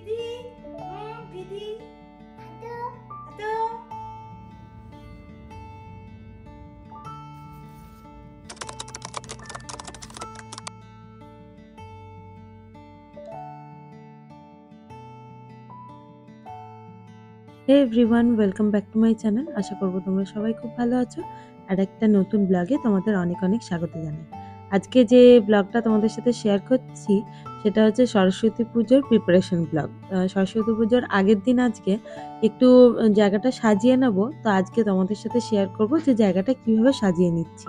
বিধি, বিধি, আদো, আদো। Hey everyone, welcome back to my channel. আশা করব তোমরা সবাই খুব ভালো আছো। আর একটা নতুন ব্লগে তোমাদের অনেক অনেক স্বাগত জানাই। আজকে যে ব্লগটা তোমাদের সাথে শেয়ার করছি সেটা হচ্ছে সরস্বতী পুজোর প্রিপারেশন ব্লগ। সরস্বতী পুজোর আগের দিন আজকে একটু জায়গাটা সাজিয়ে নেব। তো আজকে তোমাদের সাথে শেয়ার করব যে জায়গাটা কিভাবে সাজিয়ে নিচ্ছি।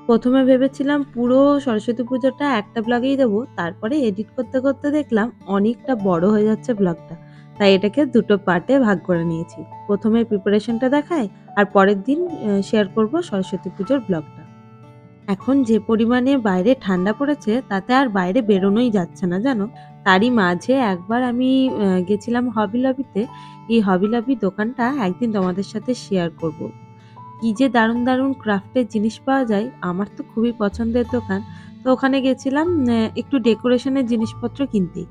প্রথমে ভেবেছিলাম পুরো সরস্বতী পুজোটা একটা ব্লগেই দেবো, তারপরে এডিট করতে করতে দেখলাম অনেকটা বড় হয়ে যাচ্ছে ব্লগটা, তাই এটাকে দুটো পার্টে ভাগ করে নিয়েছি। প্রথমে প্রিপারেশনটা দেখাই আর পরের দিন শেয়ার করব সরস্বতী পুজোর ব্লগটা। এখন যে পরিমাণে বাইরে ঠান্ডা পড়েছে তাতে আর বাইরে বেরোনোই যাচ্ছে না জানো। তারই মাঝে একবার আমি গেছিলাম হবি লবিতে। এই হবি লবি দোকানটা একদিন তোমাদের সাথে শেয়ার করব। কি যে দারুণ দারুণ ক্রাফটের জিনিস পাওয়া যায়, আমার তো খুবই পছন্দের দোকান। তো ওখানে গেছিলাম একটু ডেকোরেশনের জিনিসপত্র কিনতে।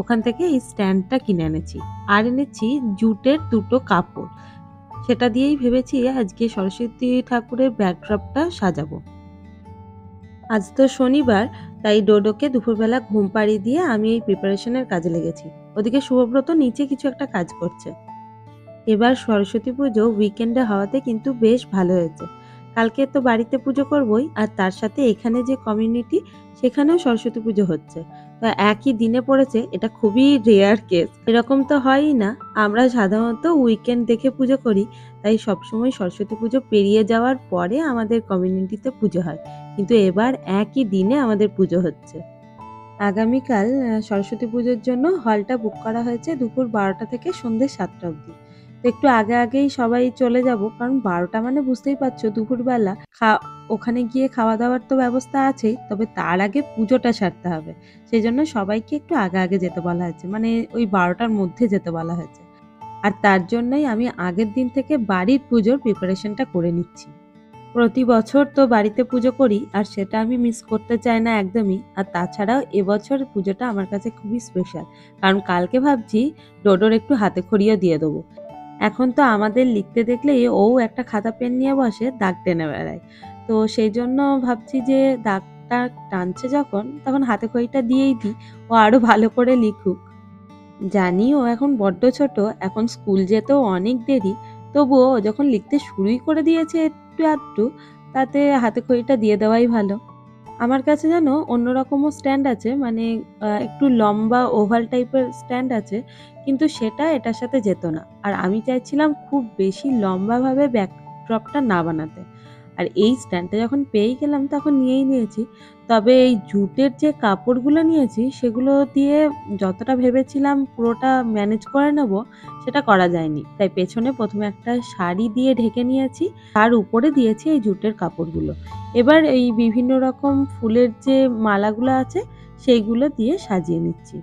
ওখান থেকে এই স্ট্যান্ডটা কিনে এনেছি আর এনেছি জুটের দুটো কাপড়। সেটা দিয়েই ভেবেছি আজকে সরস্বতী ঠাকুরের ব্যাকড্রপটা সাজাবো। আজ তো শনিবার, তাই ডোডোকে দুপুরবেলা ঘুম পাড়িয়ে দিয়ে আমি এই প্রিপারেশনের কাজে লেগেছি। ওদিকে শুভব্রত নিচে কিছু একটা কাজ করছে। এবার সরস্বতী পুজো উইকেন্ডে হওয়াতে কিন্তু বেশ ভালো হয়েছে। কালকে তো বাড়িতে পুজো করবই, আর তার সাথে এখানে যে কমিউনিটি সেখানেও সরস্বতী পুজো হচ্ছে। তো একই দিনে পড়েছে, এটা খুবই রেয়ার কেস, এরকম তো হয়ই না। আমরা সাধারণত উইকেন্ড দেখে পুজো করি, তাই সবসময় সরস্বতী পুজো পেরিয়ে যাওয়ার পরে আমাদের কমিউনিটিতে পুজো হয়, কিন্তু এবার একই দিনে আমাদের পুজো হচ্ছে। আগামীকাল সরস্বতী পুজোর জন্য হলটা বুক করা হয়েছে দুপুর 12টা থেকে সন্ধ্যে 7টা অবধি। তো একটু আগে আগেই সবাই চলে যাব, কারণ 12টা মানে বুঝতেই পারছো দুপুরবেলা ওখানে গিয়ে খাওয়া দাওয়ার তো ব্যবস্থা আছেই, তবে তার আগে পুজোটা সারতে হবে। সেই জন্য সবাইকে একটু আগে আগে যেতে বলা হয়েছে, মানে ওই 12টার মধ্যে যেতে বলা হয়েছে। আর তার জন্যই আমি আগের দিন থেকে বাড়ির পুজোর প্রিপারেশনটা করে নিচ্ছি। প্রতি বছর তো বাড়িতে পুজো করি, আর সেটা আমি মিস করতে চাই না একদমই। আর তাছাড়াও এবছর পুজোটা আমার কাছে খুবই স্পেশাল, কারণ কালকে ভাবছি ডোডোর একটু হাতে খড়িও দিয়ে দেবো। এখন তো আমাদের লিখতে দেখলেই ও একটা খাতা পেন নিয়ে বসে দাগ টেনে বেড়ায়। তো সেই জন্য ভাবছি যে দাগটা টানছে যখন, তখন হাতে খড়িটা দিয়েই দিই, ও আরো ভালো করে লিখুক। জানি ও এখন বড্ড ছোট, এখন স্কুল যেতেও অনেক দেরি, তবুও ও যখন লিখতে শুরুই করে দিয়েছে একটু আধটু, তাতে হাতে খড়িটা দিয়ে দেওয়াই ভালো। আমার কাছে জানো অন্যরকমও স্ট্যান্ড আছে, মানে একটু লম্বা ওভাল টাইপের স্ট্যান্ড আছে, কিন্তু সেটা এটার সাথে যেত না। আর আমি চাইছিলাম খুব বেশি লম্বাভাবে ব্যাকড্রপটা না বানাতে। আর এই স্ট্যান্ডটা যখন পেয়েই গেলাম তখন নিয়েই নিয়েছি। তবে এই জুটের যে কাপড়গুলো নিয়েছি সেগুলো দিয়ে যতটা ভেবেছিলাম পুরোটা ম্যানেজ করে নেব, সেটা করা যায়নি। তাই পেছনে প্রথমে একটা শাড়ি দিয়ে ঢেকে নিয়েছি, তার উপরে দিয়েছি এই জুটের কাপড়গুলো। এবার এই বিভিন্ন রকম ফুলের যে মালাগুলো আছে সেইগুলো দিয়ে সাজিয়ে নিচ্ছি।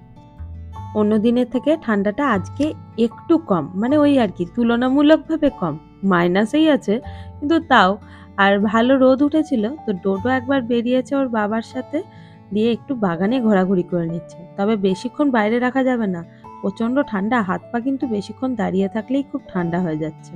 অন্য দিনের থেকে ঠান্ডাটা আজকে একটু কম, মানে ওই আর কি তুলনামূলকভাবে কম, মাইনাসেই আছে কিন্তু তাও। আর ভালো রোদ উঠেছিল, তো ডোডো একবার বেরিয়েছে ওর বাবার সাথে, দিয়ে একটু বাগানে ঘোরাঘুরি করে নিচ্ছে। তবে বেশিক্ষণ বাইরে রাখা যাবে না, প্রচন্ড ঠান্ডা, হাত পা কিন্তু বেশিক্ষণ দাঁড়িয়ে থাকলেই খুব ঠান্ডা হয়ে যাচ্ছে।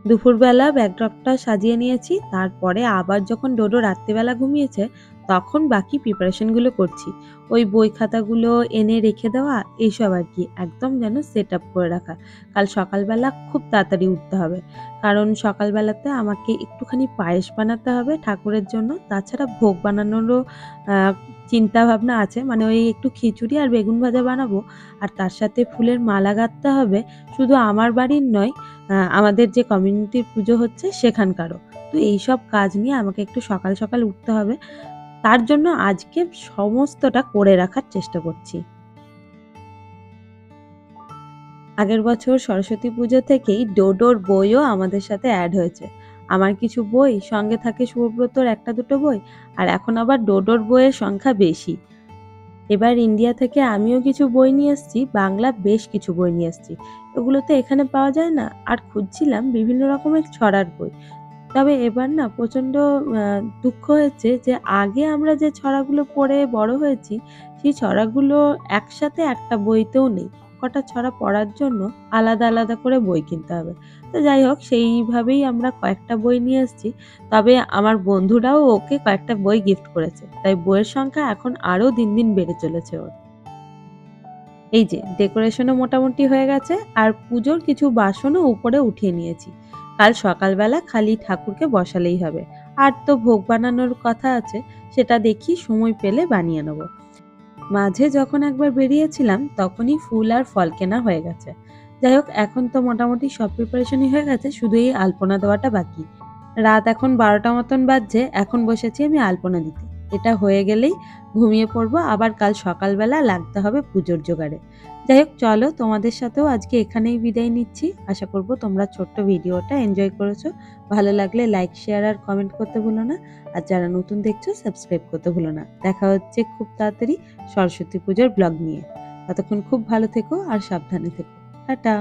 দুপুরবেলা ব্যাকড্রপটা সাজিয়ে নিয়েছি, তারপরে আবার যখন ডোডো রাত্রিবেলা ঘুমিয়েছে তখন বাকি প্রিপারেশনগুলো করছি। ওই বই খাতাগুলো এনে রেখে দেওয়া, এইসব আর কি, একদম যেন সেট আপ করে রাখা। কাল সকালবেলা খুব তাড়াতাড়ি উঠতে হবে, কারণ সকালবেলাতে আমাকে একটুখানি পায়েস বানাতে হবে ঠাকুরের জন্য। তাছাড়া ভোগ বানানোরও চিন্তা ভাবনা আছে, মানে ওই একটু খিচুড়ি আর বেগুন ভাজা বানাবো। আর তার সাথে ফুলের মালা গাঁথতে হবে, শুধু আমার বাড়ির নয়, আমাদের যে কমিউনিটির পুজো হচ্ছে সেখানকারও। তো এইসব কাজ নিয়ে আমাকে একটু সকাল সকাল উঠতে হবে, তার জন্য আজকে সমস্তটা করে রাখার চেষ্টা করছি। আগের বছর সরস্বতী পুজো থেকেই ডোডোর বইও আমাদের সাথে অ্যাড হয়েছে। আমার কিছু বই, সঙ্গে থাকে শুভব্রতর একটা দুটো বই, আর এখন আবার ডোডোর বইয়ের সংখ্যা বেশি। এবার ইন্ডিয়া থেকে আমিও কিছু বই নিয়ে এসেছি, বাংলা বেশ কিছু বই নিয়ে এসেছি। ওগুলো তো এখানে পাওয়া যায় না, আর খুঁজছিলাম বিভিন্ন রকমের ছড়ার বই। তো তবে এবার না প্রচণ্ড দুঃখ হয়েছে যে আগে আমরা যে ছড়াগুলো পড়ে বড় হয়েছি, সেই ছড়াগুলো একসাথে একটা বইতেও নেই। কটা ছড়া পড়ার জন্য আলাদা, আলাদা করে বই কিনতে হবে। তো যাই হোক সেইভাবেই আমরা কয়েকটা বই নিয়ে এসেছি। তবে আমার বন্ধুরাও ওকে কয়েকটা বই গিফট করেছে। তাই বইয়ের সংখ্যা এখন আরো দিন, দিন বেড়ে চলেছে ওর। এই যে ডেকোরেশনও মোটামুটি হয়ে গেছে আর পুজোর কিছু বাসনও উপরে উঠিয়ে নিয়েছি। কাল সকালবেলা খালি ঠাকুরকে বসালেই হবে। আর তো ভোগ বানানোর কথা আছে, সেটা দেখি সময় পেলে বানিয়ে নেব। মাঝে যখন একবার বেরিয়েছিলাম তখনই ফুল আর ফল কেনা হয়ে গেছে। যাই হোক এখন তো মোটামুটি সব প্রিপারেশনই হয়ে গেছে, শুধু এই আলপনা দেওয়াটা বাকি। রাত এখন ১২টা মতন বাজছে, এখন বসেছি আমি আলপনা দিতে। এটা হয়ে গেলেই ঘুমিয়ে পড়বো, আবার কাল সকালবেলা লাগতে হবে পুজোর জোগাড়ে। যাই হোক চলো, তোমাদের সাথেও আজকে এখানেই বিদায় নিচ্ছি। আশা করব তোমরা ছোট্ট ভিডিওটা এনজয় করেছো। ভালো লাগলে লাইক, শেয়ার আর কমেন্ট করতে ভুলো না। আর যারা নতুন দেখছো সাবস্ক্রাইব করতে ভুলো না। দেখা হচ্ছে খুব তাড়াতাড়ি সরস্বতী পুজোর ব্লগ নিয়ে। ততক্ষণ খুব ভালো থেকো আর সাবধানে থেকো। টাটা।